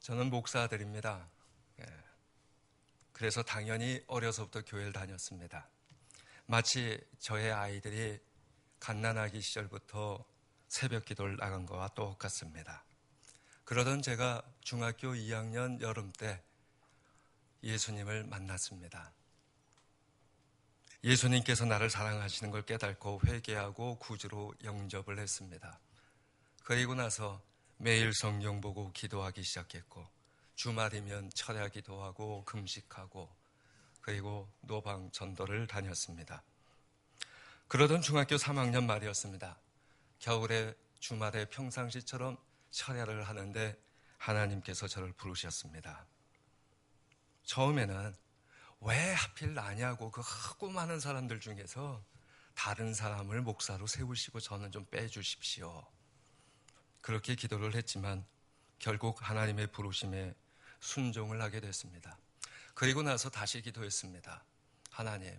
저는 목사 아들입니다. 그래서 당연히 어려서부터 교회를 다녔습니다. 마치 저의 아이들이 갓난아기 시절부터 새벽 기도를 나간 것과 똑같습니다. 그러던 제가 중학교 2학년 여름 때 예수님을 만났습니다. 예수님께서 나를 사랑하시는 걸 깨닫고 회개하고 구주로 영접을 했습니다. 그리고 나서 매일 성경 보고 기도하기 시작했고, 주말이면 철야 기도하고 금식하고, 그리고 노방 전도를 다녔습니다. 그러던 중학교 3학년 말이었습니다. 겨울에 주말에 평상시처럼 철야를 하는데 하나님께서 저를 부르셨습니다. 처음에는 왜 하필 나냐고 그 하고 많은 사람들 중에서 다른 사람을 목사로 세우시고 저는 좀 빼주십시오. 그렇게 기도를 했지만 결국 하나님의 부르심에 순종을 하게 됐습니다. 그리고 나서 다시 기도했습니다. 하나님,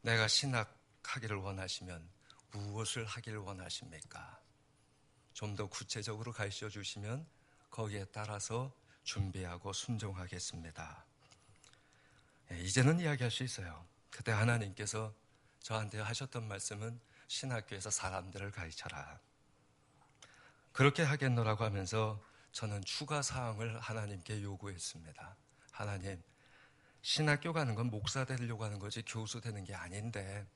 내가 신학하기를 원하시면 무엇을 하기를 원하십니까? 좀 더 구체적으로 가르쳐 주시면 거기에 따라서 준비하고 순종하겠습니다. 이제는 이야기할 수 있어요. 그때 하나님께서 저한테 하셨던 말씀은 신학교에서 사람들을 가르쳐라. 그렇게 하겠노라고 하면서 저는 추가 사항을 하나님께 요구했습니다. 하나님, 신학교 가는 건 목사 되려고 하는 거지 교수 되는 게 아닌데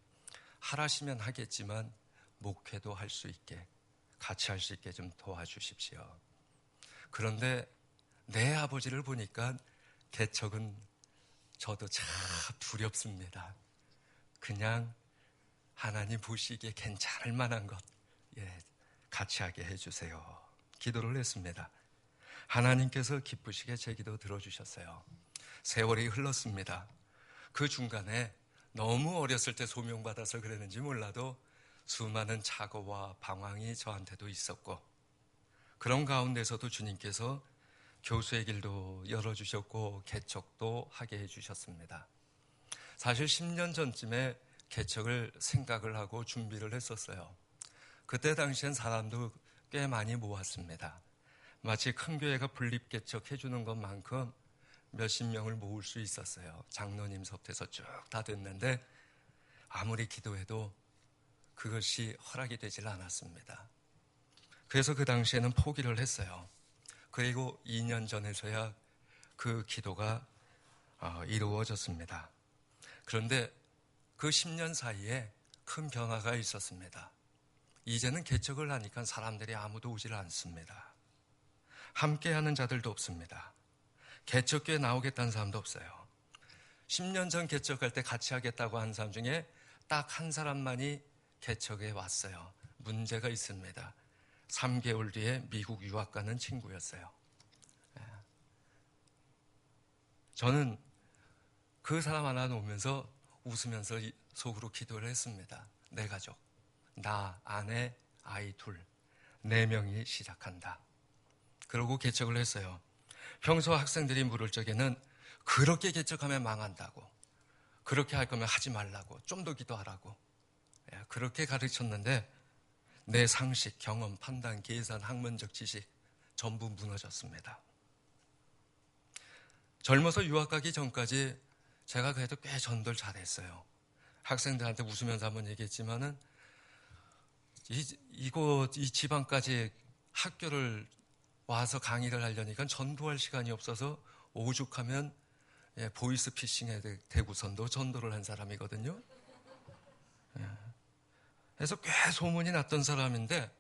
하라시면 하겠지만 목회도 할 수 있게, 같이 할 수 있게 좀 도와주십시오. 그런데 내 아버지를 보니까 개척은 저도 참 두렵습니다. 그냥 하나님 보시기에 괜찮을 만한 것, 같이 하게 해주세요. 기도를 했습니다. 하나님께서 기쁘시게 제 기도 들어주셨어요. 세월이 흘렀습니다. 그 중간에 너무 어렸을 때 소명받아서 그랬는지 몰라도 수많은 착오와 방황이 저한테도 있었고, 그런 가운데서도 주님께서 교수의 길도 열어주셨고 개척도 하게 해주셨습니다. 사실 10년 전쯤에 개척을 생각을 하고 준비를 했었어요. 그때 당시엔 사람도 꽤 많이 모았습니다. 마치 큰 교회가 분립개척 해주는 것만큼 몇십 명을 모을 수 있었어요. 장로님서부터 쭉 다 됐는데 아무리 기도해도 그것이 허락이 되질 않았습니다. 그래서 그 당시에는 포기를 했어요. 그리고 2년 전에서야 그 기도가 이루어졌습니다. 그런데 그 10년 사이에 큰 변화가 있었습니다. 이제는 개척을 하니까 사람들이 아무도 오질 않습니다. 함께하는 자들도 없습니다. 개척교회 나오겠다는 사람도 없어요. 10년 전 개척할 때 같이 하겠다고 한 사람 중에 딱 한 사람만이 개척에 왔어요. 문제가 있습니다. 3개월 뒤에 미국 유학 가는 친구였어요. 저는 그 사람 하나 놓으면서 웃으면서 속으로 기도를 했습니다. 내 가족, 나, 아내, 아이 둘, 4명이 시작한다. 그러고 개척을 했어요. 평소 학생들이 물을 적에는 그렇게 개척하면 망한다고, 그렇게 할 거면 하지 말라고, 좀 더 기도하라고 그렇게 가르쳤는데 내 상식, 경험, 판단, 계산, 학문적 지식 전부 무너졌습니다. 젊어서 유학 가기 전까지 제가 그래도 꽤 전도를 잘했어요. 학생들한테 웃으면서 한번 얘기했지만은 이 지방까지 학교를 와서 강의를 하려니까 전도할 시간이 없어서 오죽하면 보이스피싱에 대구선도 전도를 한 사람이거든요. 그래서 꽤 소문이 났던 사람인데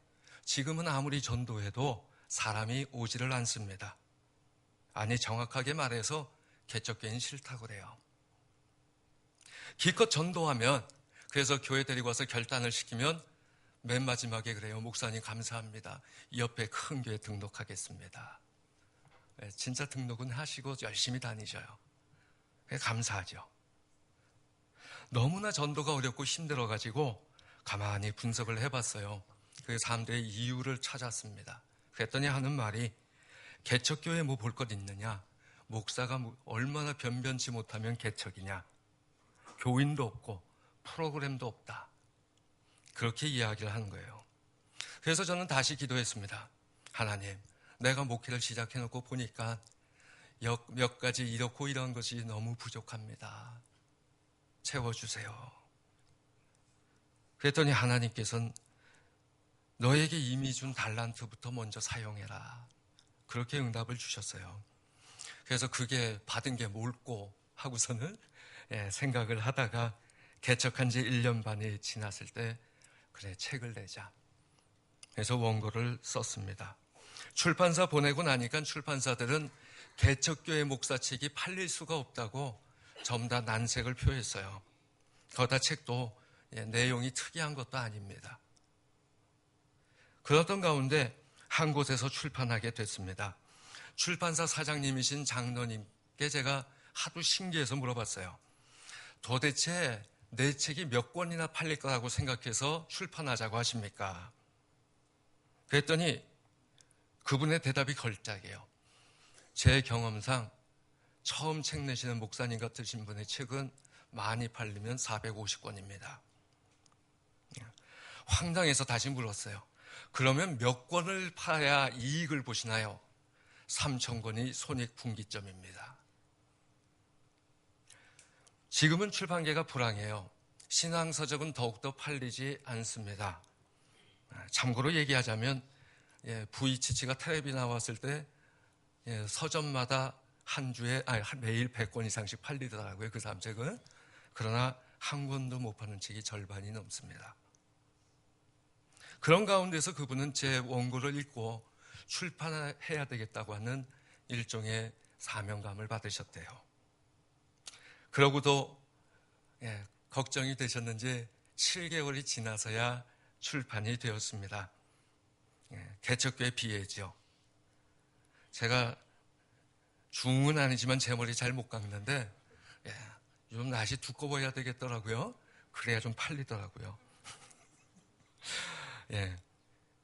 지금은 아무리 전도해도 사람이 오지를 않습니다. 아니, 정확하게 말해서 개척교회는 싫다고 그래요. 기껏 전도하면, 그래서 교회 데리고 와서 결단을 시키면 맨 마지막에 그래요. 목사님 감사합니다. 이 옆에 큰 교회 등록하겠습니다. 진짜 등록은 하시고 열심히 다니셔요. 감사하죠. 너무나 전도가 어렵고 힘들어가지고 가만히 분석을 해봤어요. 그 사람들의 이유를 찾았습니다. 그랬더니 하는 말이, 개척교회에 뭐 볼 것 있느냐, 목사가 얼마나 변변치 못하면 개척이냐, 교인도 없고 프로그램도 없다, 그렇게 이야기를 하는 거예요. 그래서 저는 다시 기도했습니다. 하나님, 내가 목회를 시작해놓고 보니까 몇 가지 이렇고 이런 것이 너무 부족합니다. 채워주세요. 그랬더니 하나님께서는 너에게 이미 준 달란트부터 먼저 사용해라. 그렇게 응답을 주셨어요. 그래서 그게 받은 게 뭘꼬 하고서는 생각을 하다가 개척한 지 1년 반이 지났을 때 그래 책을 내자. 그래서 원고를 썼습니다. 출판사 보내고 나니까 출판사들은 개척교회 목사책이 팔릴 수가 없다고 전부 다 난색을 표했어요. 거기다 책도 내용이 특이한 것도 아닙니다. 그렇던 가운데 한 곳에서 출판하게 됐습니다. 출판사 사장님이신 장로님께 제가 하도 신기해서 물어봤어요. 도대체 내 책이 몇 권이나 팔릴 거라고 생각해서 출판하자고 하십니까? 그랬더니 그분의 대답이 걸작이에요. 제 경험상 처음 책 내시는 목사님 같으신 분의 책은 많이 팔리면 450권입니다. 황당해서 다시 물었어요. 그러면 몇 권을 팔아야 이익을 보시나요? 3,000권이 손익분기점입니다. 지금은 출판계가 불황해요. 신앙서적은 더욱더 팔리지 않습니다. 참고로 얘기하자면 VHC가 텔레비 나왔을 때 서점마다 매일 100권 이상씩 팔리더라고요. 그 다음 책은. 그러나 한 권도 못 파는 책이 절반이 넘습니다. 그런 가운데서 그분은 제 원고를 읽고 출판해야 되겠다고 하는 일종의 사명감을 받으셨대요. 그러고도 걱정이 되셨는지 7개월이 지나서야 출판이 되었습니다. 개척교회 비애죠. 제가 중은 아니지만 제 머리 잘 못 깎는데 좀 낫이 두꺼워야 되겠더라고요. 그래야 좀 팔리더라고요.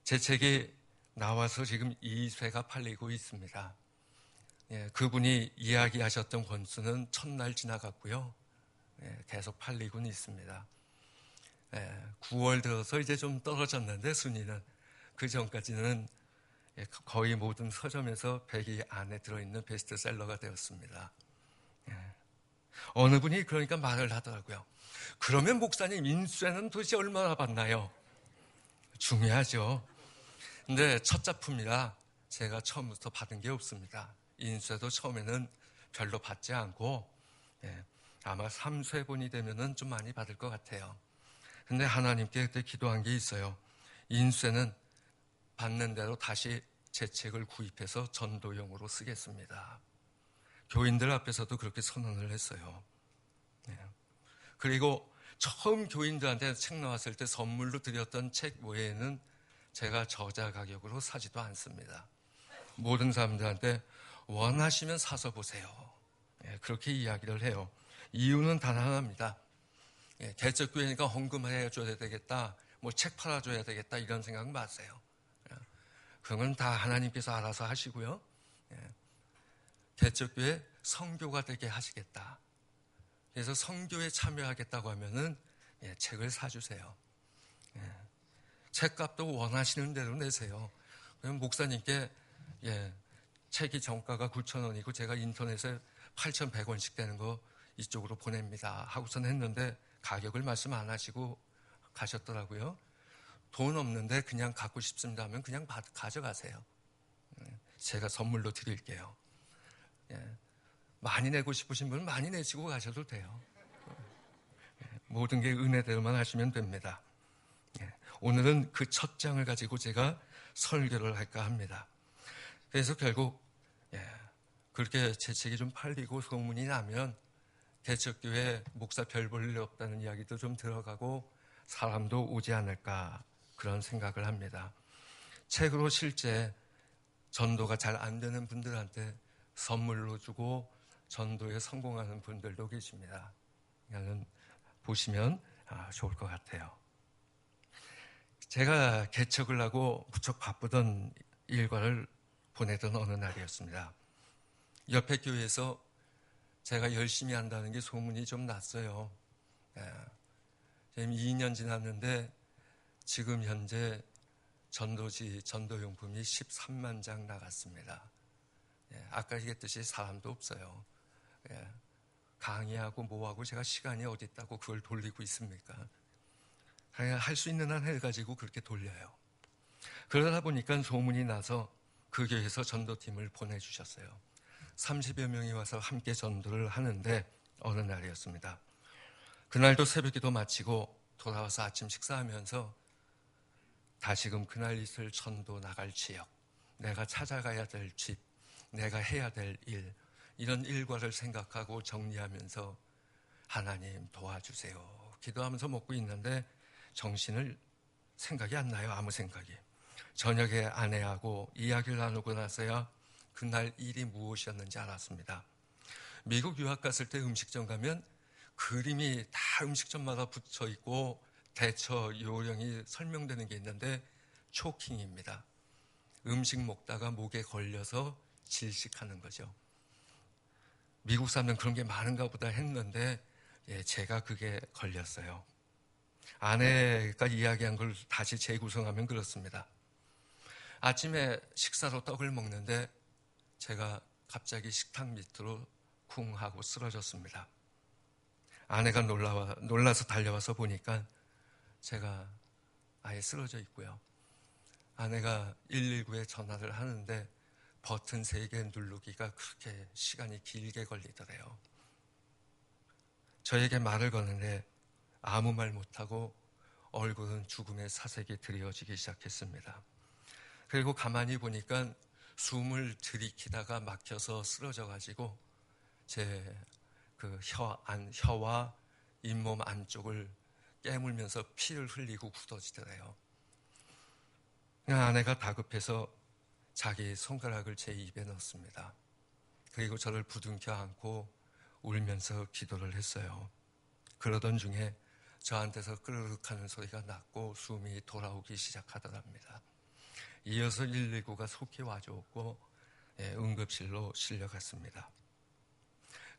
제 책이 나와서 지금 2쇄가 팔리고 있습니다. 그분이 이야기하셨던 권수는 1000날 지나갔고요. 계속 팔리고는 있습니다. 9월 들어서 이제 좀 떨어졌는데 순위는 그 전까지는 거의 모든 서점에서 100위 안에 들어있는 베스트셀러가 되었습니다. 어느 분이 그러니까 말을 하더라고요. 그러면 목사님 인쇄는 도대체 얼마나 받나요? 중요하죠. 근데 첫 작품이라 제가 처음부터 받은 게 없습니다. 인쇄도 처음에는 별로 받지 않고 아마 3쇄본이 되면은 좀 많이 받을 것 같아요. 근데 하나님께 그때 기도한 게 있어요. 인쇄는 받는 대로 다시 제 책을 구입해서 전도용으로 쓰겠습니다. 교인들 앞에서도 그렇게 선언을 했어요. 그리고 처음 교인들한테 책 나왔을 때 선물로 드렸던 책 외에는 제가 저자 가격으로 사지도 않습니다. 모든 사람들한테 원하시면 사서 보세요. 그렇게 이야기를 해요. 이유는 단 하나입니다. 개척교회니까 헌금해줘야 되겠다, 뭐 책 팔아줘야 되겠다 이런 생각 마세요. 그건 다 하나님께서 알아서 하시고요. 개척교회 선교가 되게 하시겠다. 그래서 선교에 참여하겠다고 하면은 책을 사주세요. 책값도 원하시는 대로 내세요. 그럼 목사님께 책이 정가가 9,000원이고 제가 인터넷에 8,100원씩 되는 거 이쪽으로 보냅니다 하고선 했는데 가격을 말씀 안 하시고 가셨더라고요. 돈 없는데 그냥 갖고 싶습니다 하면 그냥 가져가세요. 제가 선물로 드릴게요. 많이 내고 싶으신 분은 많이 내시고 가셔도 돼요. 모든 게 은혜대로만 하시면 됩니다. 오늘은 그 첫 장을 가지고 제가 설교를 할까 합니다. 그래서 결국 그렇게 제 책이 좀 팔리고 소문이 나면 개척교회 목사 별 볼 일 없다는 이야기도 좀 들어가고 사람도 오지 않을까 그런 생각을 합니다. 책으로 실제 전도가 잘 안 되는 분들한테 선물로 주고 전도에 성공하는 분들도 계십니다. 그냥 보시면 좋을 것 같아요. 제가 개척을 하고 무척 바쁘던 일과를 보내던 어느 날이었습니다. 옆에 교회에서 제가 열심히 한다는 게 소문이 좀 났어요. 지금 2년 지났는데 지금 현재 전도용품이 13만 장 나갔습니다. 아까 얘기했듯이 사람도 없어요. 강의하고 뭐하고 제가 시간이 어디 있다고 그걸 돌리고 있습니까? 그냥 할 수 있는 한 해가지고 그렇게 돌려요. 그러다 보니까 소문이 나서 그 교회에서 전도팀을 보내주셨어요. 30여 명이 와서 함께 전도를 하는데 어느 날이었습니다. 그날도 새벽기도 마치고 돌아와서 아침 식사하면서 다시금 그날 있을 전도 나갈 지역, 내가 찾아가야 될 집, 내가 해야 될 일, 이런 일과를 생각하고 정리하면서 하나님 도와주세요 기도하면서 먹고 있는데 정신을 생각이 안 나요. 아무 생각이. 저녁에 아내하고 이야기를 나누고 나서야 그날 일이 무엇이었는지 알았습니다. 미국 유학 갔을 때 음식점 가면 그림이 다 음식점마다 붙여 있고 대처 요령이 설명되는 게 있는데 초킹입니다. 음식 먹다가 목에 걸려서 질식하는 거죠. 미국 사람들은 그런 게 많은가 보다 했는데 제가 그게 걸렸어요. 아내가 이야기한 걸 다시 재구성하면 그렇습니다. 아침에 식사로 떡을 먹는데 제가 갑자기 식탁 밑으로 쿵 하고 쓰러졌습니다. 아내가 놀라서 달려와서 보니까 제가 아예 쓰러져 있고요. 아내가 119에 전화를 하는데 버튼 3개 누르기가 그렇게 시간이 길게 걸리더래요. 저에게 말을 거는데 아무 말 못하고 얼굴은 죽음의 사색이 드리워지기 시작했습니다. 그리고 가만히 보니까 숨을 들이키다가 막혀서 쓰러져가지고 제 그 혀와 잇몸 안쪽을 깨물면서 피를 흘리고 굳어지더래요. 아내가 다급해서 자기 손가락을 제 입에 넣습니다. 그리고 저를 부둥켜 안고 울면서 기도를 했어요. 그러던 중에 저한테서 끄르륵 하는 소리가 났고 숨이 돌아오기 시작하더랍니다. 이어서 119가 속히 와주었고 응급실로 실려갔습니다.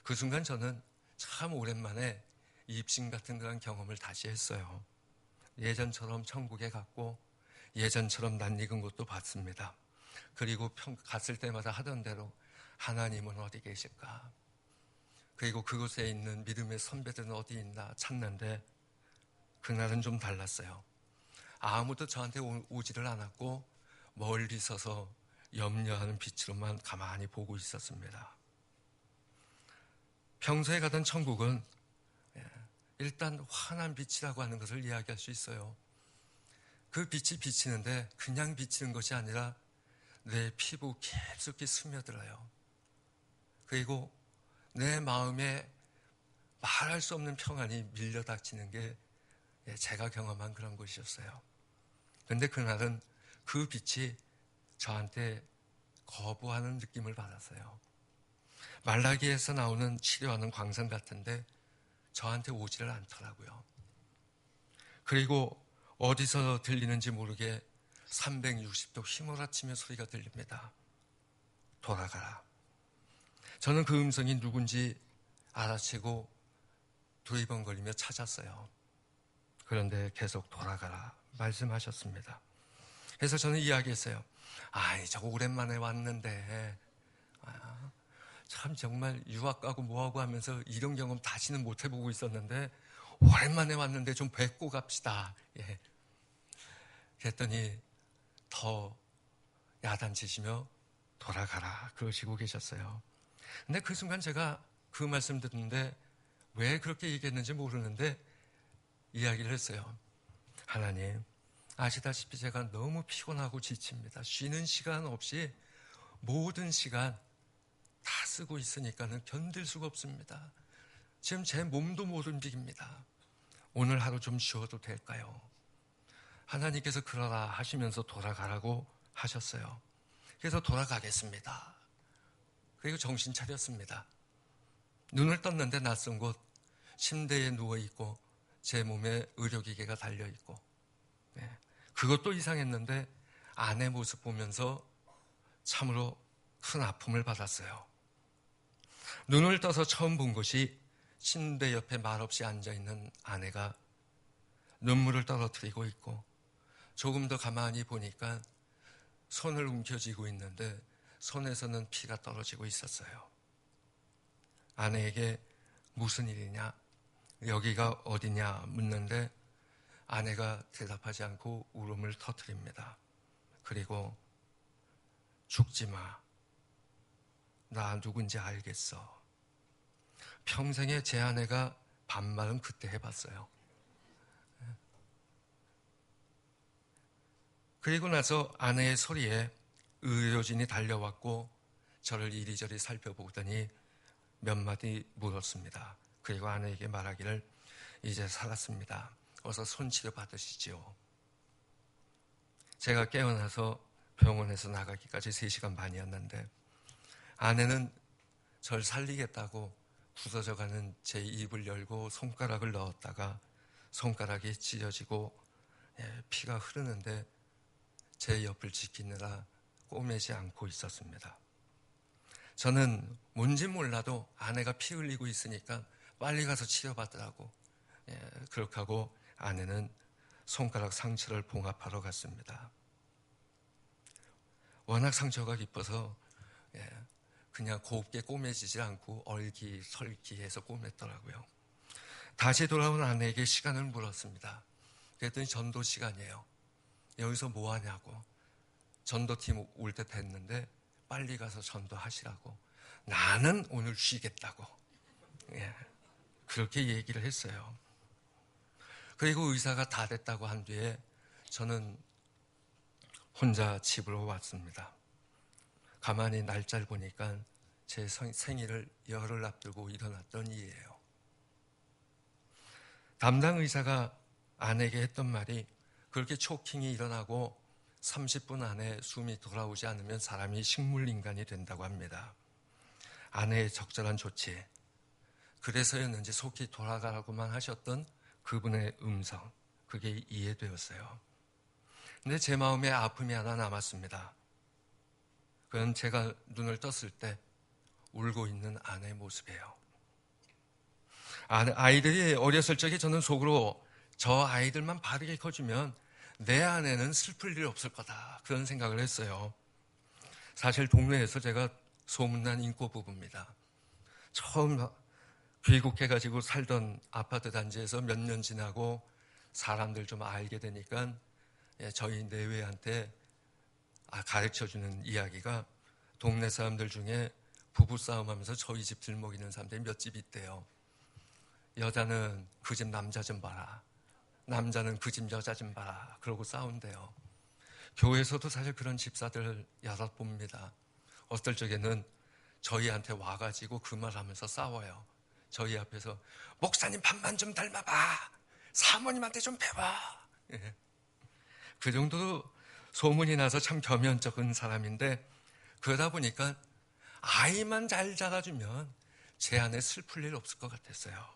그 순간 저는 참 오랜만에 입신 같은 그런 경험을 다시 했어요. 예전처럼 천국에 갔고 예전처럼 낯익은 곳도 봤습니다. 그리고 갔을 때마다 하던 대로 하나님은 어디 계실까? 그리고 그곳에 있는 믿음의 선배들은 어디 있나 찾는데 그날은 좀 달랐어요. 아무도 저한테 오지를 않았고 멀리 서서 염려하는 빛으로만 가만히 보고 있었습니다. 평소에 가던 천국은 일단 환한 빛이라고 하는 것을 이야기할 수 있어요. 그 빛이 비치는데 그냥 비치는 것이 아니라 내 피부 깊숙이 스며들어요. 그리고 내 마음에 말할 수 없는 평안이 밀려닥치는 게 제가 경험한 그런 것이었어요. 그런데 그날은 그 빛이 저한테 거부하는 느낌을 받았어요. 말라기에서 나오는 치료하는 광선 같은데 저한테 오지를 않더라고요. 그리고 어디서 들리는지 모르게 360도 휘몰아치며 소리가 들립니다. 돌아가라. 저는 그 음성이 누군지 알아채고 두리번거리며 찾았어요. 그런데 계속 돌아가라 말씀하셨습니다. 그래서 저는 이야기했어요. 아이, 저거 오랜만에 왔는데 참 정말 유학 가고 뭐하고 하면서 이런 경험 다시는 못 해보고 있었는데 오랜만에 왔는데 좀 뵙고 갑시다. 그랬더니 더 야단치시며 돌아가라 그러시고 계셨어요. 근데 그 순간 제가 그 말씀 듣는데 왜 그렇게 얘기했는지 모르는데 이야기를 했어요. 하나님, 아시다시피 제가 너무 피곤하고 지칩니다. 쉬는 시간 없이 모든 시간 다 쓰고 있으니까는 견딜 수가 없습니다. 지금 제 몸도 못 움직입니다. 오늘 하루 좀 쉬어도 될까요? 하나님께서 그러라 하시면서 돌아가라고 하셨어요. 그래서 돌아가겠습니다. 그리고 정신 차렸습니다. 눈을 떴는데 낯선 곳 침대에 누워있고 제 몸에 의료기계가 달려있고 그것도 이상했는데 아내 모습 보면서 참으로 큰 아픔을 받았어요. 눈을 떠서 처음 본 것이 침대 옆에 말없이 앉아있는 아내가 눈물을 떨어뜨리고 있고 조금 더 가만히 보니까 손을 움켜쥐고 있는데 손에서는 피가 떨어지고 있었어요. 아내에게 무슨 일이냐, 여기가 어디냐 묻는데 아내가 대답하지 않고 울음을 터뜨립니다. 그리고 죽지 마. 나 누군지 알겠어. 평생에 제 아내가 반말은 그때 해봤어요. 그리고 나서 아내의 소리에 의료진이 달려왔고 저를 이리저리 살펴보더니 몇 마디 물었습니다. 그리고 아내에게 말하기를 이제 살았습니다. 어서 손치료 받으시지요. 제가 깨어나서 병원에서 나가기까지 3시간 반이었는데 아내는 절 살리겠다고 부서져가는 제 입을 열고 손가락을 넣었다가 손가락이 찢어지고 피가 흐르는데 제 옆을 지키느라 꼬매지 않고 있었습니다. 저는 뭔지 몰라도 아내가 피 흘리고 있으니까 빨리 가서 치료받으라고 그렇게 하고 아내는 손가락 상처를 봉합하러 갔습니다. 워낙 상처가 깊어서 그냥 곱게 꼬매지지 않고 얼기설기해서 꼬맸더라고요. 다시 돌아온 아내에게 시간을 물었습니다. 그랬더니 전도 시간이에요. 여기서 뭐 하냐고. 전도팀 올 때 됐는데 빨리 가서 전도하시라고. 나는 오늘 쉬겠다고. 그렇게 얘기를 했어요. 그리고 의사가 다 됐다고 한 뒤에 저는 혼자 집으로 왔습니다. 가만히 날짜를 보니까 제 생일을 열흘 앞두고 일어났던 일이에요. 담당 의사가 아내에게 했던 말이 그렇게 초킹이 일어나고 30분 안에 숨이 돌아오지 않으면 사람이 식물인간이 된다고 합니다. 아내의 적절한 조치, 그래서였는지 속히 돌아가라고만 하셨던 그분의 음성, 그게 이해되었어요. 근데 제 마음에 아픔이 하나 남았습니다. 그건 제가 눈을 떴을 때 울고 있는 아내의 모습이에요. 아이들이 어렸을 적에 저는 속으로 저 아이들만 바르게 커주면 내 아내는 슬플 일 없을 거다, 그런 생각을 했어요. 사실 동네에서 제가 소문난 인꼬 부부입니다. 처음 귀국해가지고 살던 아파트 단지에서 몇 년 지나고 사람들 좀 알게 되니까 저희 내외한테 가르쳐주는 이야기가 동네 사람들 중에 부부싸움하면서 저희 집 들먹이는 사람들이 몇 집 있대요. 여자는 그 집 남자 좀 봐라, 남자는 그 집 여자 좀 봐라, 그러고 싸운대요. 교회에서도 사실 그런 집사들 여럿 봅니다. 어떨 적에는 저희한테 와가지고 그 말하면서 싸워요. 저희 앞에서 목사님 반만 좀 닮아봐, 사모님한테 좀 배워. 그 정도로 소문이 나서 참 겸연쩍은 사람인데, 그러다 보니까 아이만 잘 자라주면 제 안에 슬플 일 없을 것 같았어요.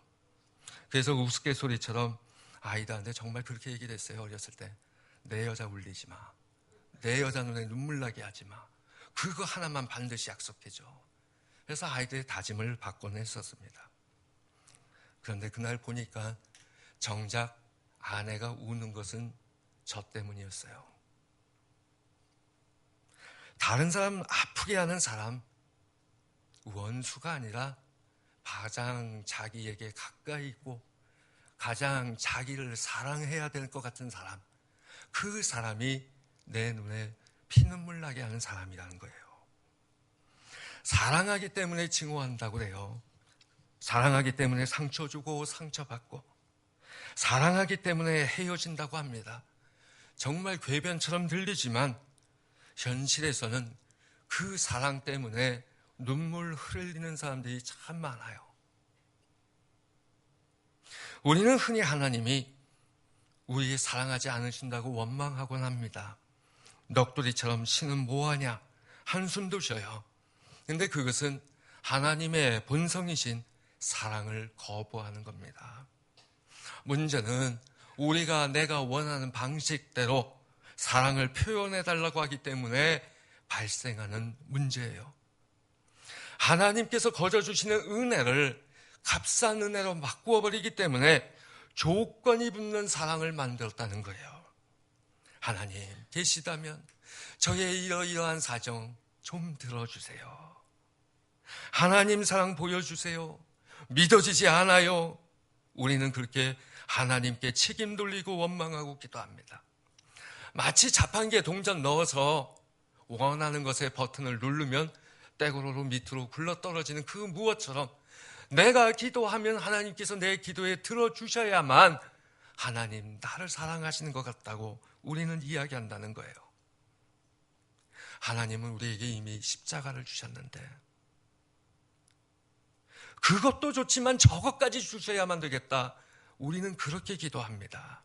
그래서 우스갯소리처럼 아이들한테 정말 그렇게 얘기를 했어요. 어렸을 때 내 여자 울리지 마, 내 여자 눈에 눈물 나게 하지 마, 그거 하나만 반드시 약속해줘. 그래서 아이들의 다짐을 받곤 했었습니다. 그런데 그날 보니까 정작 아내가 우는 것은 저 때문이었어요. 다른 사람 아프게 하는 사람, 원수가 아니라 가장 자기에게 가까이 있고 가장 자기를 사랑해야 될 것 같은 사람, 그 사람이 내 눈에 피눈물 나게 하는 사람이라는 거예요. 사랑하기 때문에 증오한다고 그래요. 사랑하기 때문에 상처 주고 상처받고, 사랑하기 때문에 헤어진다고 합니다. 정말 궤변처럼 들리지만 현실에서는 그 사랑 때문에 눈물 흘리는 사람들이 참 많아요. 우리는 흔히 하나님이 우리 사랑하지 않으신다고 원망하곤 합니다. 넋두리처럼 신은 뭐하냐, 한숨도 쉬어요. 근데 그것은 하나님의 본성이신 사랑을 거부하는 겁니다. 문제는 우리가 내가 원하는 방식대로 사랑을 표현해달라고 하기 때문에 발생하는 문제예요. 하나님께서 거저주시는 은혜를 값싼 은혜로 바꾸어버리기 때문에 조건이 붙는 사랑을 만들었다는 거예요. 하나님 계시다면 저의 이러이러한 사정 좀 들어주세요. 하나님 사랑 보여주세요. 믿어지지 않아요. 우리는 그렇게 하나님께 책임 돌리고 원망하고 기도합니다. 마치 자판기에 동전 넣어서 원하는 것의 버튼을 누르면 떼고로로 밑으로 굴러떨어지는 그 무엇처럼 내가 기도하면 하나님께서 내 기도에 들어주셔야만 하나님 나를 사랑하시는 것 같다고 우리는 이야기한다는 거예요. 하나님은 우리에게 이미 십자가를 주셨는데 그것도 좋지만 저것까지 주셔야만 되겠다. 우리는 그렇게 기도합니다.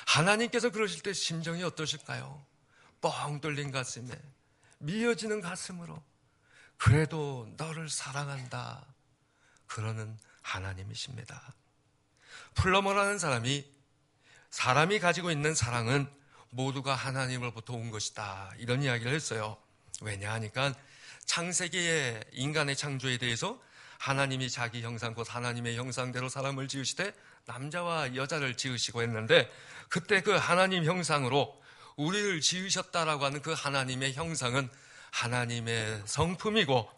하나님께서 그러실 때 심정이 어떠실까요? 뻥 뚫린 가슴에 미어지는 가슴으로 그래도 너를 사랑한다 그러는 하나님이십니다. 플러머라는 사람이 가지고 있는 사랑은 모두가 하나님으로부터 온 것이다 이런 이야기를 했어요. 왜냐 하니까 창세기의 인간의 창조에 대해서 하나님이 자기 형상 곧 하나님의 형상대로 사람을 지으시되 남자와 여자를 지으시고 했는데 그때 그 하나님 형상으로 우리를 지으셨다라고 하는 그 하나님의 형상은 하나님의 성품이고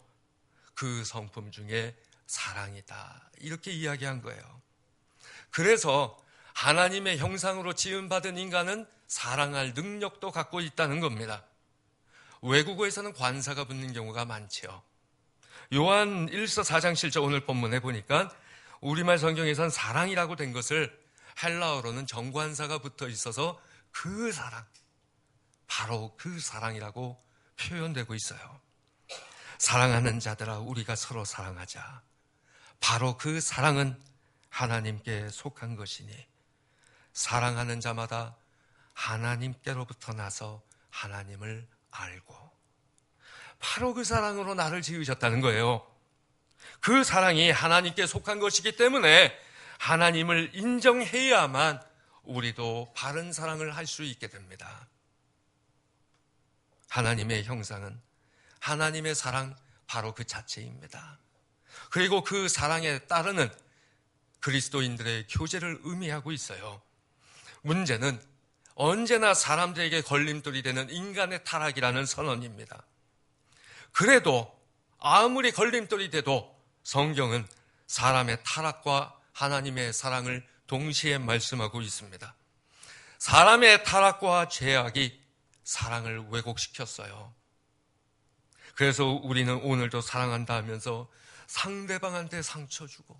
그 성품 중에 사랑이다 이렇게 이야기한 거예요. 그래서 하나님의 형상으로 지음받은 인간은 사랑할 능력도 갖고 있다는 겁니다. 외국어에서는 관사가 붙는 경우가 많죠. 요한 1서 4장 7절 오늘 본문에 보니까 우리말 성경에선 사랑이라고 된 것을 헬라어로는 정관사가 붙어 있어서 그 사랑, 바로 그 사랑이라고 표현되고 있어요. 사랑하는 자들아 우리가 서로 사랑하자. 바로 그 사랑은 하나님께 속한 것이니 사랑하는 자마다 하나님께로부터 나서 하나님을 알고 바로 그 사랑으로 나를 지으셨다는 거예요. 그 사랑이 하나님께 속한 것이기 때문에 하나님을 인정해야만 우리도 바른 사랑을 할 수 있게 됩니다. 하나님의 형상은 하나님의 사랑 바로 그 자체입니다. 그리고 그 사랑에 따르는 그리스도인들의 교제를 의미하고 있어요. 문제는 언제나 사람들에게 걸림돌이 되는 인간의 타락이라는 선언입니다. 그래도 아무리 걸림돌이 돼도 성경은 사람의 타락과 하나님의 사랑을 동시에 말씀하고 있습니다. 사람의 타락과 죄악이 사랑을 왜곡시켰어요. 그래서 우리는 오늘도 사랑한다 하면서 상대방한테 상처 주고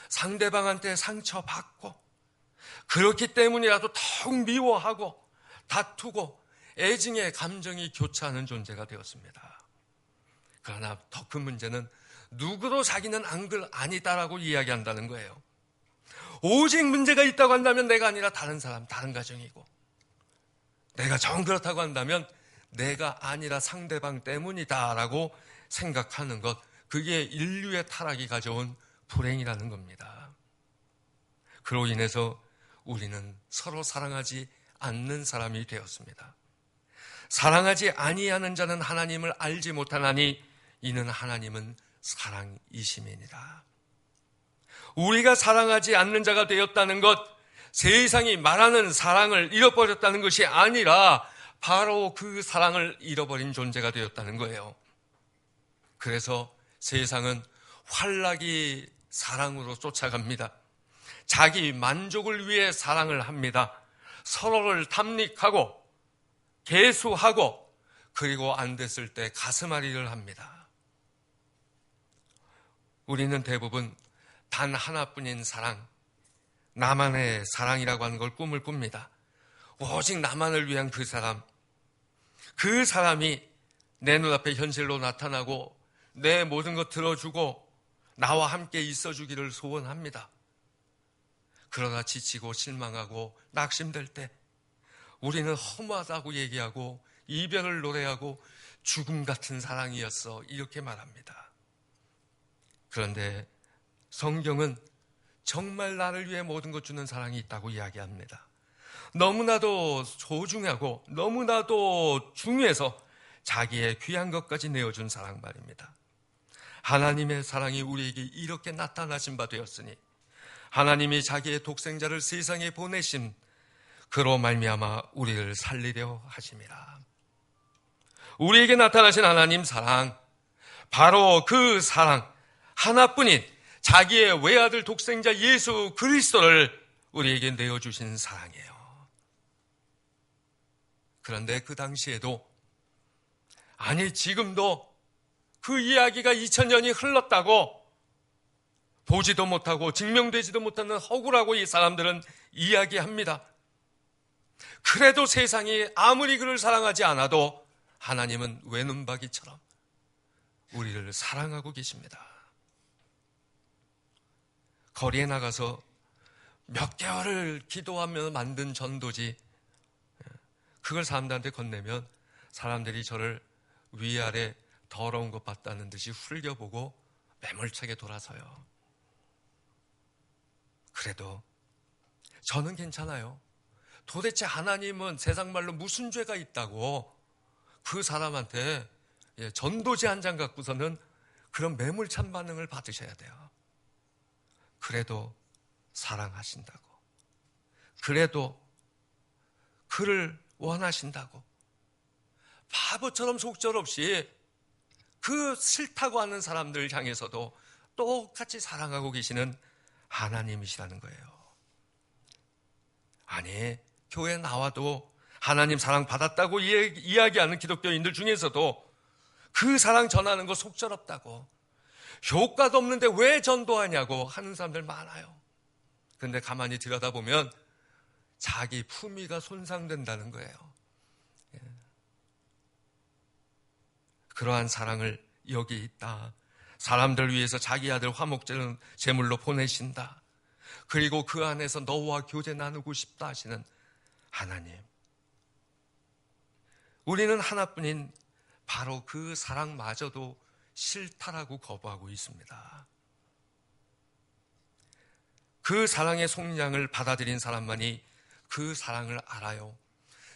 상대방한테 상처받고 그렇기 때문이라도 더욱 미워하고 다투고 애증의 감정이 교차하는 존재가 되었습니다. 그러나 더 큰 문제는 누구도 자기는 아니다라고 이야기한다는 거예요. 오직 문제가 있다고 한다면 내가 아니라 다른 사람, 다른 가정이고 내가 정 그렇다고 한다면 내가 아니라 상대방 때문이다라고 생각하는 것, 그게 인류의 타락이 가져온 불행이라는 겁니다. 그로 인해서 우리는 서로 사랑하지 않는 사람이 되었습니다. 사랑하지 아니하는 자는 하나님을 알지 못하나니 이는 하나님은 사랑이심이니라. 우리가 사랑하지 않는 자가 되었다는 것, 세상이 말하는 사랑을 잃어버렸다는 것이 아니라 바로 그 사랑을 잃어버린 존재가 되었다는 거예요. 그래서 세상은 활락이 사랑으로 쫓아갑니다. 자기 만족을 위해 사랑을 합니다. 서로를 탐닉하고 계수하고 그리고 안 됐을 때 가슴앓이를 합니다. 우리는 대부분 단 하나뿐인 사랑, 나만의 사랑이라고 하는 걸 꿈을 꿉니다. 오직 나만을 위한 그 사람이 내 눈앞에 현실로 나타나고 내 모든 것 들어주고 나와 함께 있어주기를 소원합니다. 그러다 지치고 실망하고 낙심될 때 우리는 허무하다고 얘기하고 이별을 노래하고 죽음 같은 사랑이었어 이렇게 말합니다. 그런데 성경은 정말 나를 위해 모든 것 주는 사랑이 있다고 이야기합니다. 너무나도 소중하고 너무나도 중요해서 자기의 귀한 것까지 내어준 사랑 말입니다. 하나님의 사랑이 우리에게 이렇게 나타나신 바 되었으니 하나님이 자기의 독생자를 세상에 보내신 그로 말미암아 우리를 살리려 하심이라. 우리에게 나타나신 하나님 사랑, 바로 그 사랑 하나뿐인 자기의 외아들 독생자 예수 그리스도를 우리에게 내어주신 사랑이에요. 그런데 그 당시에도, 아니 지금도 그 이야기가 2000년이 흘렀다고 보지도 못하고 증명되지도 못하는 허구라고 이 사람들은 이야기합니다. 그래도 세상이 아무리 그를 사랑하지 않아도 하나님은 외눈박이처럼 우리를 사랑하고 계십니다. 거리에 나가서 몇 개월을 기도하며 만든 전도지, 그걸 사람들한테 건네면 사람들이 저를 위아래 더러운 것 봤다는 듯이 흘겨보고 매몰차게 돌아서요. 그래도 저는 괜찮아요. 도대체 하나님은 세상 말로 무슨 죄가 있다고 그 사람한테 전도지 한 장 갖고서는 그런 매몰찬 반응을 받으셔야 돼요. 그래도 사랑하신다고, 그래도 그를 원하신다고, 바보처럼 속절없이 그 싫다고 하는 사람들 향해서도 똑같이 사랑하고 계시는 하나님이시라는 거예요. 아니, 교회 나와도 하나님 사랑 받았다고 이야기하는 기독교인들 중에서도 그 사랑 전하는 거 속절없다고, 효과도 없는데 왜 전도하냐고 하는 사람들 많아요. 그런데 가만히 들여다보면 자기 품위가 손상된다는 거예요. 그러한 사랑을 여기 있다. 사람들 위해서 자기 아들 화목제는 제물로 보내신다. 그리고 그 안에서 너와 교제 나누고 싶다 하시는 하나님. 우리는 하나뿐인 바로 그 사랑마저도 싫다라고 거부하고 있습니다. 그 사랑의 속량을 받아들인 사람만이 그 사랑을 알아요.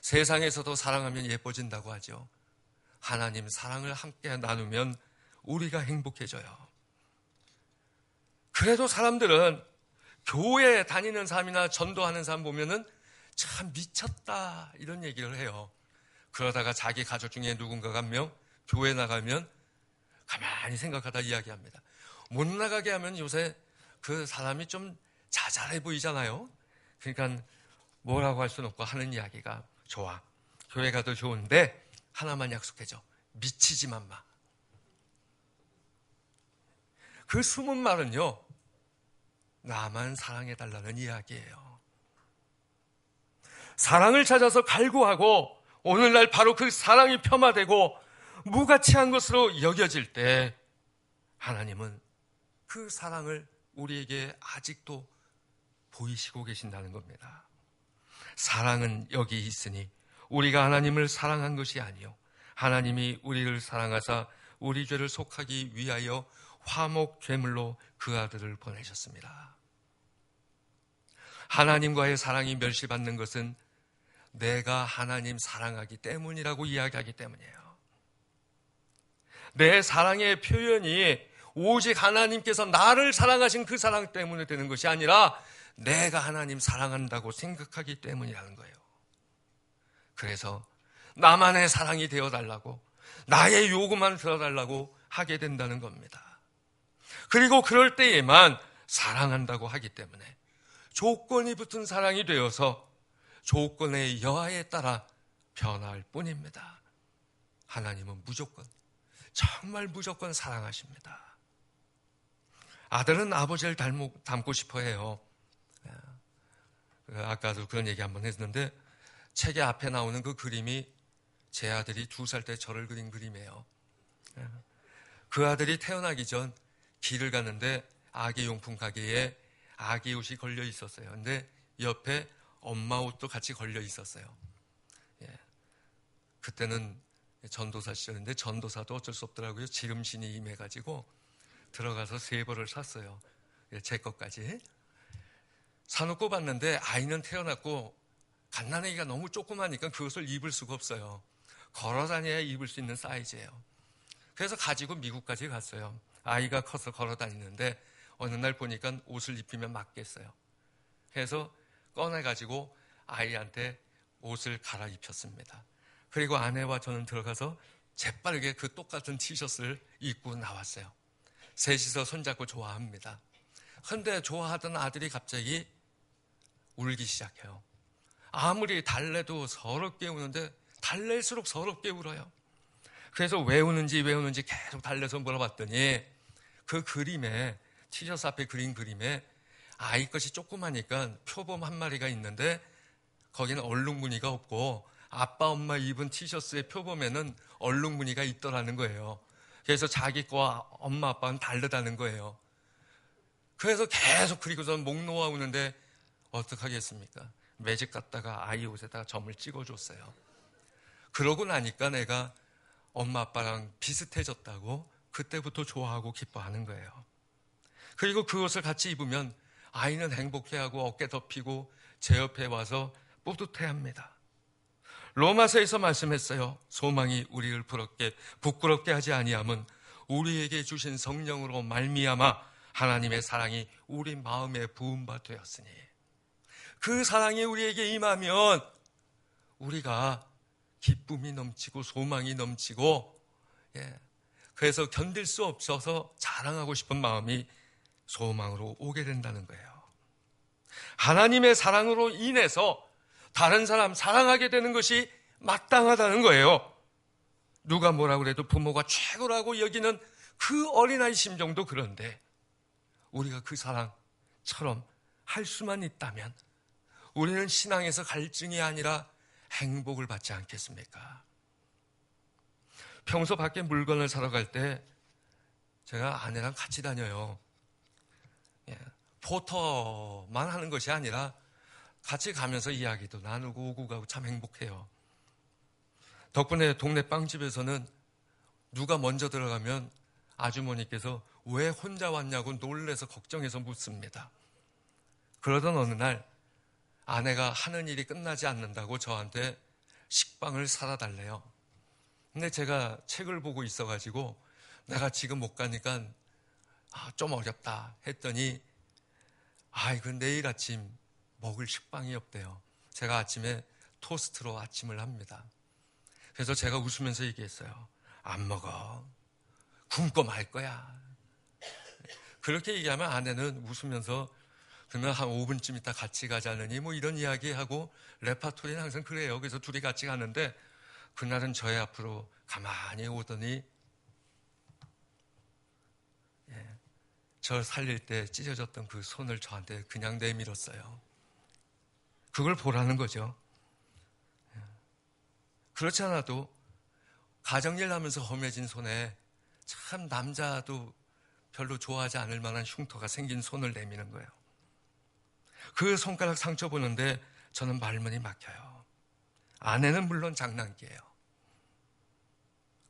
세상에서도 사랑하면 예뻐진다고 하죠. 하나님 사랑을 함께 나누면 우리가 행복해져요. 그래도 사람들은 교회에 다니는 사람이나 전도하는 사람 보면은 참 미쳤다 이런 얘기를 해요. 그러다가 자기 가족 중에 누군가가 한 명 교회 나가면 가만히 생각하다 이야기합니다. 못 나가게 하면 요새 그 사람이 좀 자잘해 보이잖아요. 그러니까 뭐라고 할 수는 없고 하는 이야기가, 좋아, 교회 가도 좋은데 하나만 약속해줘, 미치지만 마. 그 숨은 말은요, 나만 사랑해달라는 이야기예요. 사랑을 찾아서 갈구하고 오늘날 바로 그 사랑이 폄하되고 무가치한 것으로 여겨질 때 하나님은 그 사랑을 우리에게 아직도 보이시고 계신다는 겁니다. 사랑은 여기 있으니 우리가 하나님을 사랑한 것이 아니요 하나님이 우리를 사랑하사 우리 죄를 속하기 위하여 화목 제물로 그 아들을 보내셨습니다. 하나님과의 사랑이 멸시받는 것은 내가 하나님 사랑하기 때문이라고 이야기하기 때문이에요. 내 사랑의 표현이 오직 하나님께서 나를 사랑하신 그 사랑 때문에 되는 것이 아니라 내가 하나님 사랑한다고 생각하기 때문이라는 거예요. 그래서 나만의 사랑이 되어달라고, 나의 요구만 들어달라고 하게 된다는 겁니다. 그리고 그럴 때에만 사랑한다고 하기 때문에 조건이 붙은 사랑이 되어서 조건의 여하에 따라 변할 뿐입니다. 하나님은 무조건, 정말 무조건 사랑하십니다. 아들은 아버지를 닮고 싶어 해요. 아까도 그런 얘기 한번 했는데 책의 앞에 나오는 그 그림이 제 아들이 2살 때 저를 그린 그림이에요. 그 아들이 태어나기 전 길을 갔는데 아기 용품 가게에 아기 옷이 걸려 있었어요. 근데 옆에 엄마 옷도 같이 걸려 있었어요. 그때는 전도사 시절인데 전도사도 어쩔 수 없더라고요. 지름신이 임해가지고 들어가서 3벌을 샀어요. 제 것까지. 사놓고 봤는데 아이는 태어났고 갓난아기가 너무 조그마니까 그것을 입을 수가 없어요. 걸어 다녀야 입을 수 있는 사이즈예요. 그래서 가지고 미국까지 갔어요. 아이가 커서 걸어 다니는데 어느 날 보니까 옷을 입히면 맞겠어요. 그래서 꺼내가지고 아이한테 옷을 갈아입혔습니다. 그리고 아내와 저는 들어가서 재빠르게 그 똑같은 티셔츠를 입고 나왔어요. 셋이서 손잡고 좋아합니다. 그런데 좋아하던 아들이 갑자기 울기 시작해요. 아무리 달래도 서럽게 우는데 달랠수록 서럽게 울어요. 그래서 왜 우는지 계속 달래서 물어봤더니 그 그림에, 티셔츠 앞에 그린 그림에 아이 것이 조그마니까 표범 한 마리가 있는데 거기는 얼룩무늬가 없고 아빠 엄마 입은 티셔츠의 표범에는 얼룩무늬가 있더라는 거예요. 그래서 자기 거와 엄마 아빠는 다르다는 거예요. 그래서 계속 그리고선 목 놓아 우는데 어떡하겠습니까? 매직 갖다가 아이 옷에다가 점을 찍어줬어요. 그러고 나니까 내가 엄마 아빠랑 비슷해졌다고 그때부터 좋아하고 기뻐하는 거예요. 그리고 그 옷을 같이 입으면 아이는 행복해하고 어깨 덮이고 제 옆에 와서 뿌듯해합니다. 로마서에서 말씀했어요. 소망이 우리를 부끄럽게 하지 아니함은 우리에게 주신 성령으로 말미암아 하나님의 사랑이 우리 마음에 부은 바 되었으니, 그 사랑이 우리에게 임하면 우리가 기쁨이 넘치고 소망이 넘치고, 그래서 견딜 수 없어서 자랑하고 싶은 마음이 소망으로 오게 된다는 거예요. 하나님의 사랑으로 인해서 다른 사람 사랑하게 되는 것이 마땅하다는 거예요. 누가 뭐라고 해도 부모가 최고라고 여기는 그 어린아이 심정도 그런데 우리가 그 사랑처럼 할 수만 있다면 우리는 신앙에서 갈증이 아니라 행복을 받지 않겠습니까? 평소 밖에 물건을 사러 갈 때 제가 아내랑 같이 다녀요. 포터만 하는 것이 아니라 같이 가면서 이야기도 나누고 오고 가고 참 행복해요. 덕분에 동네 빵집에서는 누가 먼저 들어가면 아주머니께서 왜 혼자 왔냐고 놀래서 걱정해서 묻습니다. 그러던 어느 날 아내가 하는 일이 끝나지 않는다고 저한테 식빵을 사다 달래요. 근데 제가 책을 보고 있어가지고 내가 지금 못 가니까 좀 어렵다 했더니 이건 내일 아침 먹을 식빵이 없대요. 제가 아침에 토스트로 아침을 합니다. 그래서 제가 웃으면서 얘기했어요. 안 먹어. 굶고 말 거야. 그렇게 얘기하면 아내는 웃으면서 그러면 한 5분쯤 있다 같이 가자느니 뭐 이런 이야기하고, 레파토리는 항상 그래요. 그래서 둘이 같이 가는데 그날은 저의 앞으로 가만히 오더니 저 살릴 때 찢어졌던 그 손을 저한테 그냥 내밀었어요. 그걸 보라는 거죠. 그렇지 않아도 가정일 하면서 험해진 손에 참 남자도 별로 좋아하지 않을 만한 흉터가 생긴 손을 내미는 거예요. 그 손가락 상처 보는데 저는 말문이 막혀요. 아내는 물론 장난기예요.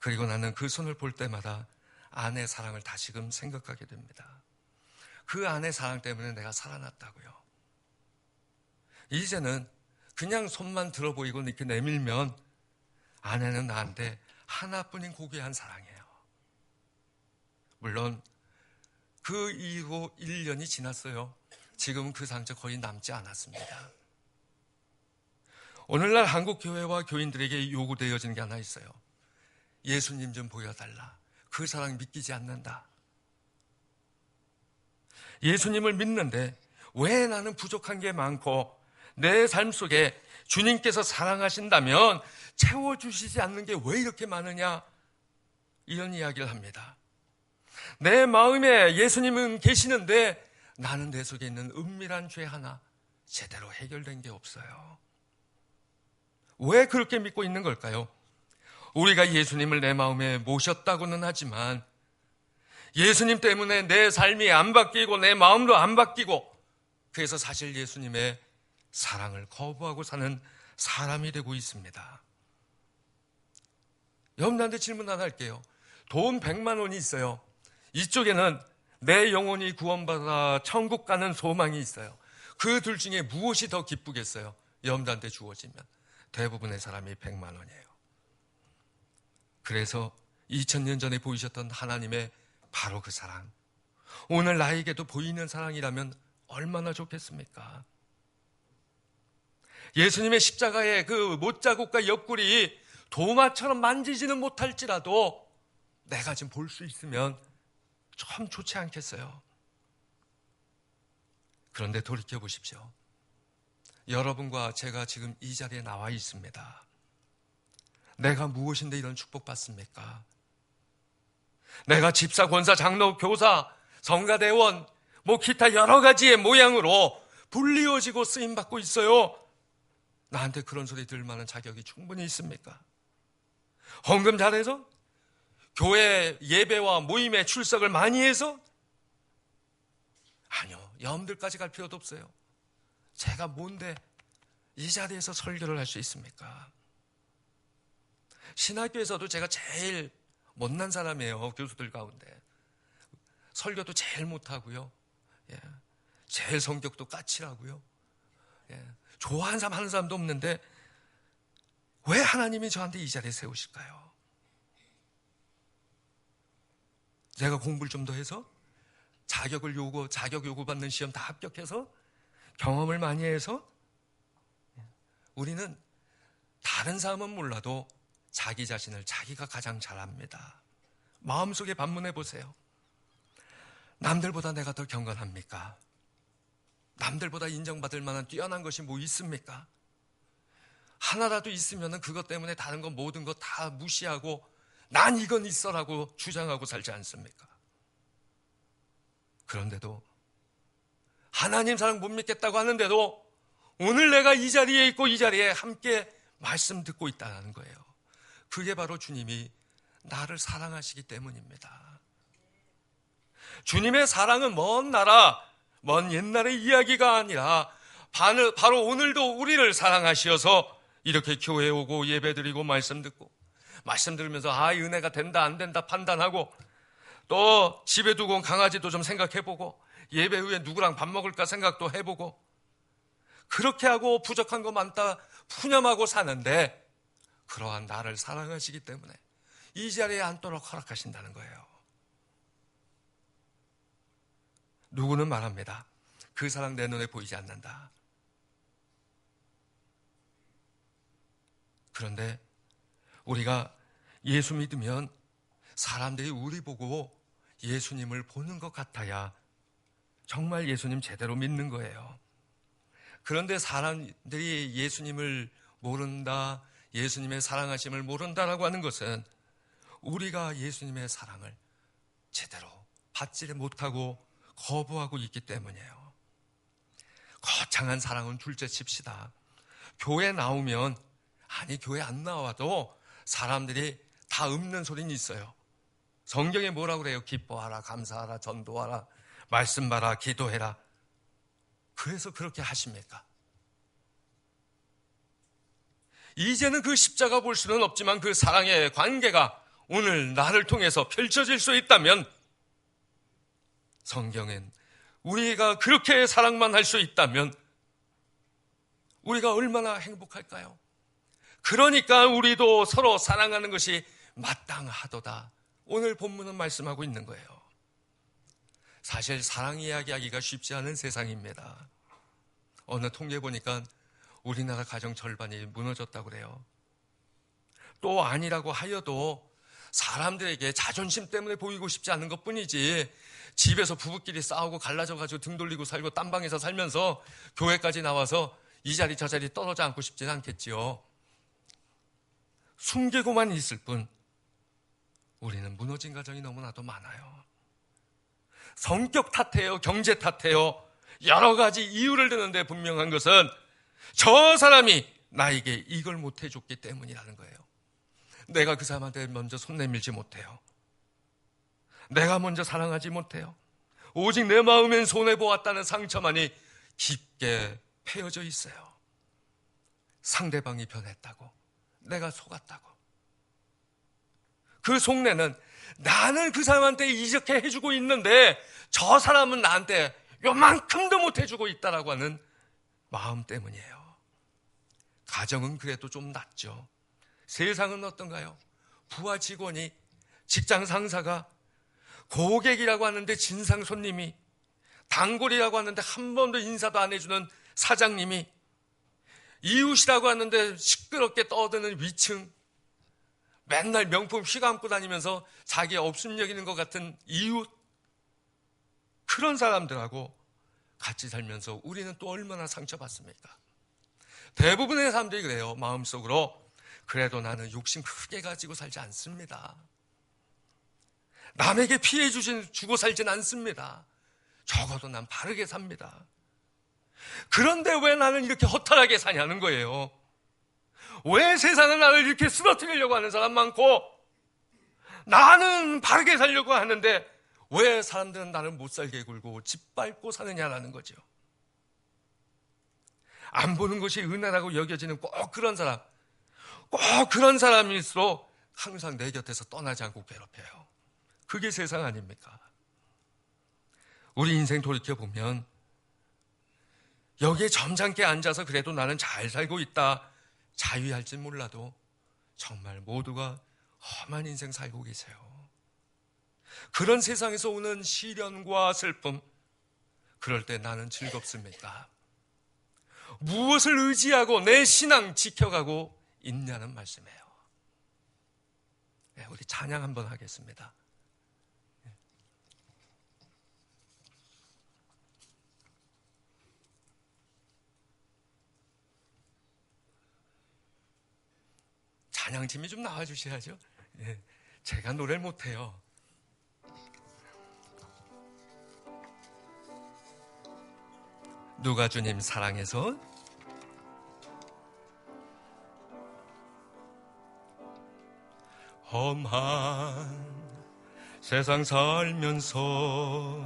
그리고 나는 그 손을 볼 때마다 아내 사랑을 다시금 생각하게 됩니다. 그 아내 사랑 때문에 내가 살아났다고요. 이제는 그냥 손만 들어 보이고 이렇게 내밀면 아내는 나한테 하나뿐인 고귀한 사랑이에요. 물론 그 이후 1년이 지났어요. 지금은 그 상처 거의 남지 않았습니다. 오늘날 한국 교회와 교인들에게 요구되어지는 게 하나 있어요. 예수님 좀 보여달라. 그 사랑 믿기지 않는다. 예수님을 믿는데 왜 나는 부족한 게 많고 내 삶 속에 주님께서 사랑하신다면 채워주시지 않는 게 왜 이렇게 많으냐, 이런 이야기를 합니다. 내 마음에 예수님은 계시는데 나는 내 속에 있는 은밀한 죄 하나 제대로 해결된 게 없어요. 왜 그렇게 믿고 있는 걸까요? 우리가 예수님을 내 마음에 모셨다고는 하지만 예수님 때문에 내 삶이 안 바뀌고 내 마음도 안 바뀌고, 그래서 사실 예수님의 사랑을 거부하고 사는 사람이 되고 있습니다. 여러분들한테 질문 하나 할게요. 돈 100만 원이 있어요. 이쪽에는 내 영혼이 구원받아 천국 가는 소망이 있어요. 그 둘 중에 무엇이 더 기쁘겠어요? 여러분들한테 주어지면 대부분의 사람이 100만 원이에요. 그래서 2000년 전에 보이셨던 하나님의 바로 그 사랑, 오늘 나에게도 보이는 사랑이라면 얼마나 좋겠습니까? 예수님의 십자가의 그 못자국과 옆구리 도마처럼 만지지는 못할지라도 내가 지금 볼 수 있으면 참 좋지 않겠어요? 그런데 돌이켜 보십시오. 여러분과 제가 지금 이 자리에 나와 있습니다. 내가 무엇인데 이런 축복받습니까? 내가 집사, 권사, 장로, 교사, 성가대원, 기타 여러 가지의 모양으로 불리워지고 쓰임받고 있어요. 나한테 그런 소리 들을 만한 자격이 충분히 있습니까? 헌금 잘해서? 교회 예배와 모임에 출석을 많이 해서? 아니요, 여러분들까지 갈 필요도 없어요. 제가 뭔데 이 자리에서 설교를 할 수 있습니까? 신학교에서도 제가 제일 못난 사람이에요. 교수들 가운데. 설교도 제일 못하고요. 제일 성격도 까칠하고요. 좋아하는 사람 하는 사람도 없는데 왜 하나님이 저한테 이 자리에 세우실까요? 제가 공부를 좀 더 해서 자격 요구받는 시험 다 합격해서 경험을 많이 해서 우리는 다른 사람은 몰라도 자기 자신을 자기가 가장 잘 압니다. 마음속에 반문해 보세요. 남들보다 내가 더 경건합니까? 남들보다 인정받을 만한 뛰어난 것이 뭐 있습니까? 하나라도 있으면 그것 때문에 다른 거 모든 거 다 무시하고 난 이건 있어라고 주장하고 살지 않습니까? 그런데도 하나님 사랑 못 믿겠다고 하는데도 오늘 내가 이 자리에 있고 이 자리에 함께 말씀 듣고 있다는 거예요. 그게 바로 주님이 나를 사랑하시기 때문입니다. 주님의 사랑은 먼 나라, 먼 옛날의 이야기가 아니라 바로 오늘도 우리를 사랑하시어서 이렇게 교회에 오고 예배드리고 말씀 듣고 말씀 들으면서 이 은혜가 된다 안 된다 판단하고 또 집에 두고 온 강아지도 좀 생각해보고 예배 후에 누구랑 밥 먹을까 생각도 해보고 그렇게 하고 부족한 거 많다 푸념하고 사는데 그러한 나를 사랑하시기 때문에 이 자리에 앉도록 허락하신다는 거예요. 누구는 말합니다. 그 사랑 내 눈에 보이지 않는다. 그런데 우리가 예수 믿으면 사람들이 우리 보고 예수님을 보는 것 같아야 정말 예수님 제대로 믿는 거예요. 그런데 사람들이 예수님을 모른다, 예수님의 사랑하심을 모른다라고 하는 것은 우리가 예수님의 사랑을 제대로 받지 못하고 거부하고 있기 때문이에요. 거창한 사랑은 둘째 칩시다. 교회 나오면 교회 안 나와도 사람들이 다 읊는 소리는 있어요. 성경에 뭐라고 그래요? 기뻐하라, 감사하라, 전도하라, 말씀 봐라, 기도해라. 그래서 그렇게 하십니까? 이제는 그 십자가 볼 수는 없지만 그 사랑의 관계가 오늘 나를 통해서 펼쳐질 수 있다면 성경엔 우리가 그렇게 사랑만 할 수 있다면 우리가 얼마나 행복할까요? 그러니까 우리도 서로 사랑하는 것이 마땅하도다. 오늘 본문은 말씀하고 있는 거예요. 사실 사랑 이야기하기가 쉽지 않은 세상입니다. 어느 통계 보니까 우리나라 가정 절반이 무너졌다고 그래요. 또 아니라고 하여도 사람들에게 자존심 때문에 보이고 싶지 않은 것뿐이지 집에서 부부끼리 싸우고 갈라져가지고 등 돌리고 살고 딴방에서 살면서 교회까지 나와서 이 자리 저 자리 떨어져 앉고 싶지는 않겠지요. 숨기고만 있을 뿐 우리는 무너진 가정이 너무나도 많아요. 성격 탓해요, 경제 탓해요, 여러 가지 이유를 드는데 분명한 것은 저 사람이 나에게 이걸 못 해줬기 때문이라는 거예요. 내가 그 사람한테 먼저 손 내밀지 못해요. 내가 먼저 사랑하지 못해요. 오직 내 마음엔 손해보았다는 상처만이 깊게 패여져 있어요. 상대방이 변했다고, 내가 속았다고. 그 속내는 나는 그 사람한테 이렇게 해주고 있는데 저 사람은 나한테 요만큼도 못 해주고 있다라고 하는 마음 때문이에요. 가정은 그래도 좀 낫죠. 세상은 어떤가요? 부하 직원이, 직장 상사가, 고객이라고 하는데 진상 손님이, 단골이라고 하는데 한 번도 인사도 안 해주는 사장님이, 이웃이라고 하는데 시끄럽게 떠드는 위층, 맨날 명품 휘감고 다니면서 자기 없음 여기는 것 같은 이웃, 그런 사람들하고 같이 살면서 우리는 또 얼마나 상처받습니까? 대부분의 사람들이 그래요. 마음속으로 그래도 나는 욕심 크게 가지고 살지 않습니다. 남에게 피해 주고 살진 않습니다. 적어도 난 바르게 삽니다. 그런데 왜 나는 이렇게 허탈하게 사냐는 거예요. 왜 세상은 나를 이렇게 쓰러뜨리려고 하는 사람 많고 나는 바르게 살려고 하는데 왜 사람들은 나를 못 살게 굴고 짓밟고 사느냐라는 거죠. 안 보는 것이 은혜라고 여겨지는 꼭 그런 사람, 꼭 그런 사람일수록 항상 내 곁에서 떠나지 않고 괴롭혀요. 그게 세상 아닙니까? 우리 인생 돌이켜보면 여기에 점잖게 앉아서 그래도 나는 잘 살고 있다 자유할진 몰라도 정말 모두가 험한 인생 살고 계세요. 그런 세상에서 오는 시련과 슬픔, 그럴 때 나는 즐겁습니까? 무엇을 의지하고 내 신앙 지켜가고 있냐는 말씀이에요. 네, 우리 찬양 한번 하겠습니다. 찬양팀이 좀 나와주셔야죠. 예, 제가 노래를 못해요. 누가 주님 사랑해서 험한 세상 살면서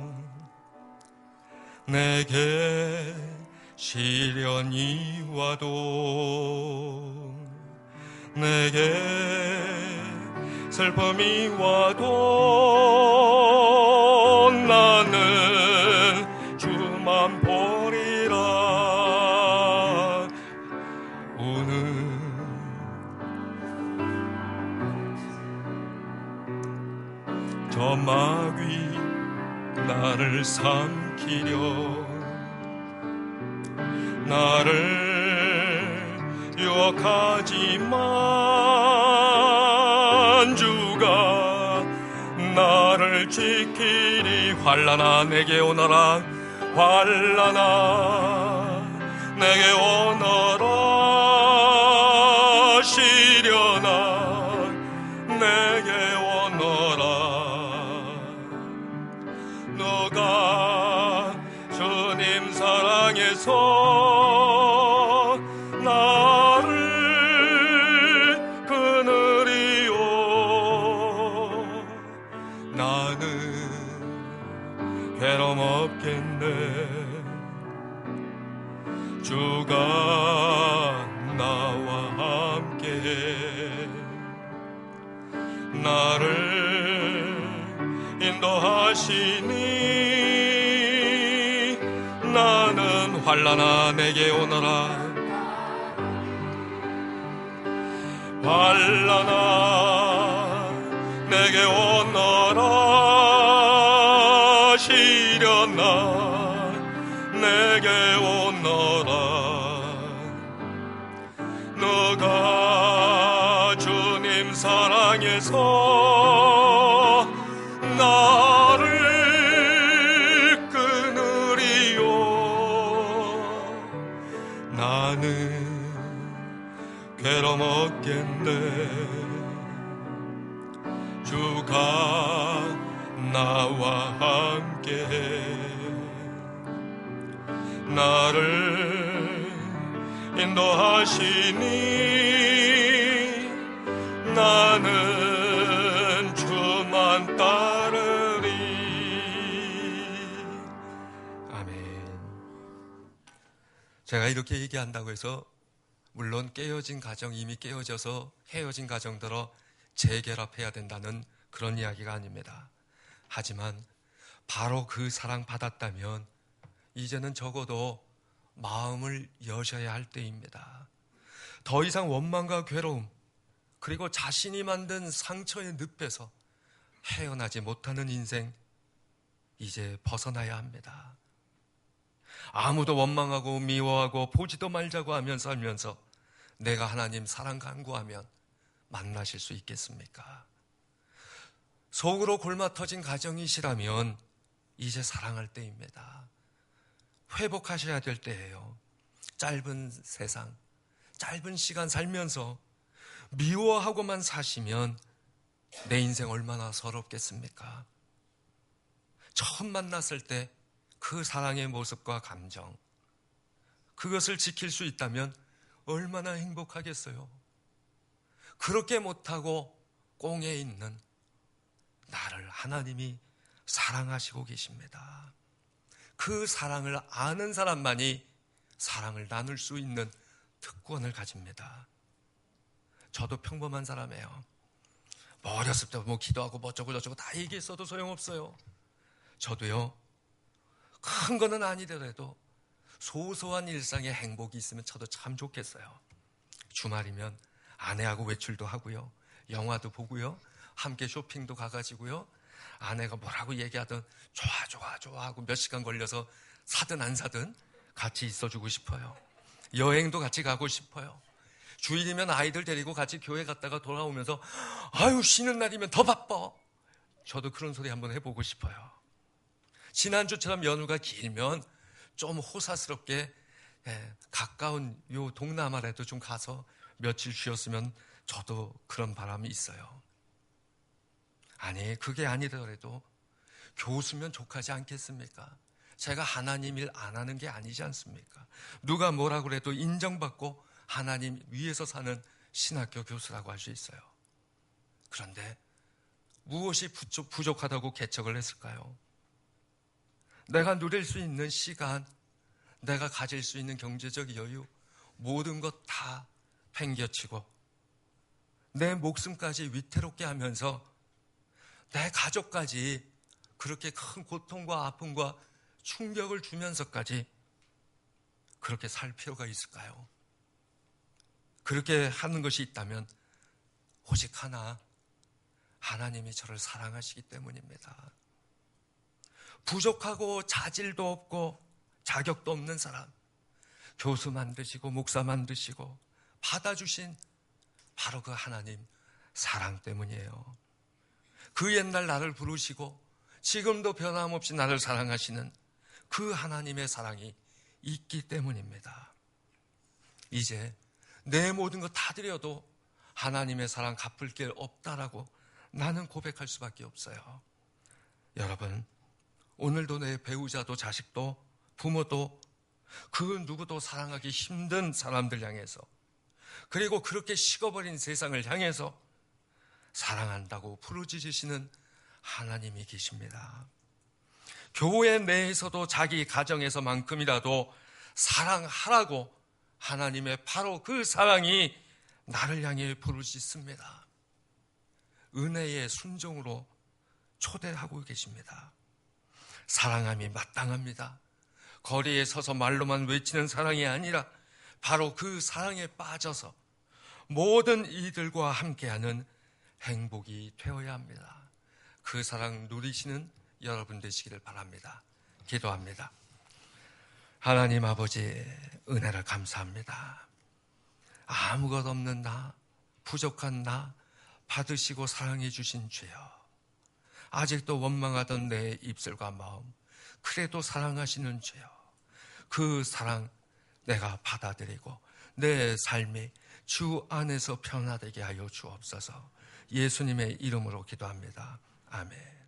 내게 시련이 와도 내게 슬픔이 와도 나는 주만 보리라. 오늘 저 마귀 나를 삼키려 나를 유혹하지만 주가 나를 지키리. 환난아 내게 오너라, 환난아 내게 오너라, 시련아 내게 오너라. 너가 주님 사랑해서 괴로움 없겠네. 주가 나와 함께 나를 인도하시니 나는 환난아 내게 오너라, 환난아 내게 오너라, 시련아 내게 오너라. 너가 주님 사랑해서 나를 끊으리요. 나는 괴로움 없겠네. 주가 나와 함께 나를 인도하시니 나는 주만 따르리. 아멘. 제가 이렇게 얘기한다고 해서 물론 깨어진 가정, 이미 깨어져서 헤어진 가정들어 재결합해야 된다는 그런 이야기가 아닙니다. 하지만 바로 그 사랑 받았다면 이제는 적어도 마음을 여셔야 할 때입니다. 더 이상 원망과 괴로움 그리고 자신이 만든 상처의 늪에서 헤어나지 못하는 인생 이제 벗어나야 합니다. 아무도 원망하고 미워하고 보지도 말자고 하면서 살면서 내가 하나님 사랑 간구하면 만나실 수 있겠습니까? 속으로 골마 터진 가정이시라면 이제 사랑할 때입니다. 회복하셔야 될 때예요. 짧은 세상, 짧은 시간 살면서 미워하고만 사시면 내 인생 얼마나 서럽겠습니까? 처음 만났을 때 그 사랑의 모습과 감정, 그것을 지킬 수 있다면 얼마나 행복하겠어요. 그렇게 못하고 꽁에 있는 나를 하나님이 사랑하시고 계십니다. 그 사랑을 아는 사람만이 사랑을 나눌 수 있는 특권을 가집니다. 저도 평범한 사람이에요. 뭐 어렸을 때 뭐 기도하고 뭐 어쩌고 저쩌고 다 얘기했어도 소용없어요. 저도요, 큰 거는 아니더라도 소소한 일상의 행복이 있으면 저도 참 좋겠어요. 주말이면 아내하고 외출도 하고요, 영화도 보고요, 함께 쇼핑도 가가지고요, 아내가 뭐라고 얘기하든 좋아 하고 몇 시간 걸려서 사든 안 사든 같이 있어주고 싶어요. 여행도 같이 가고 싶어요. 주일이면 아이들 데리고 같이 교회 갔다가 돌아오면서 아유, 쉬는 날이면 더 바빠. 저도 그런 소리 한번 해보고 싶어요. 지난주처럼 연휴가 길면 좀 호사스럽게 가까운 요 동남아라도 좀 가서 며칠 쉬었으면 저도 그런 바람이 있어요. 아니, 그게 아니더라도 교수면 족하지 않겠습니까? 제가 하나님 일 안 하는 게 아니지 않습니까? 누가 뭐라고 그래도 인정받고 하나님 위에서 사는 신학교 교수라고 할 수 있어요. 그런데 무엇이 부족하다고 개척을 했을까요? 내가 누릴 수 있는 시간, 내가 가질 수 있는 경제적 여유, 모든 것 다 팽겨치고 내 목숨까지 위태롭게 하면서 내 가족까지 그렇게 큰 고통과 아픔과 충격을 주면서까지 그렇게 살 필요가 있을까요? 그렇게 하는 것이 있다면 오직 하나, 하나님이 저를 사랑하시기 때문입니다. 부족하고 자질도 없고 자격도 없는 사람, 교수 만드시고 목사 만드시고 받아주신 바로 그 하나님 사랑 때문이에요. 그 옛날 나를 부르시고 지금도 변함없이 나를 사랑하시는 그 하나님의 사랑이 있기 때문입니다. 이제 내 모든 것 다 드려도 하나님의 사랑 갚을 게 없다라고 나는 고백할 수밖에 없어요. 여러분, 오늘도 내 배우자도 자식도 부모도 그 누구도 사랑하기 힘든 사람들 향해서, 그리고 그렇게 식어버린 세상을 향해서 사랑한다고 부르짖으시는 하나님이 계십니다. 교회 내에서도 자기 가정에서만큼이라도 사랑하라고 하나님의 바로 그 사랑이 나를 향해 부르짖습니다. 은혜의 순종으로 초대하고 계십니다. 사랑함이 마땅합니다. 거리에 서서 말로만 외치는 사랑이 아니라 바로 그 사랑에 빠져서 모든 이들과 함께하는 행복이 되어야 합니다. 그 사랑 누리시는 여러분 되시기를 바랍니다. 기도합니다. 하나님 아버지, 은혜를 감사합니다. 아무것 없는 나, 부족한 나 받으시고 사랑해 주신 주여, 아직도 원망하던 내 입술과 마음 그래도 사랑하시는 주여, 그 사랑 내가 받아들이고 내 삶이 주 안에서 변화되게 하여 주옵소서. 예수님의 이름으로 기도합니다. 아멘.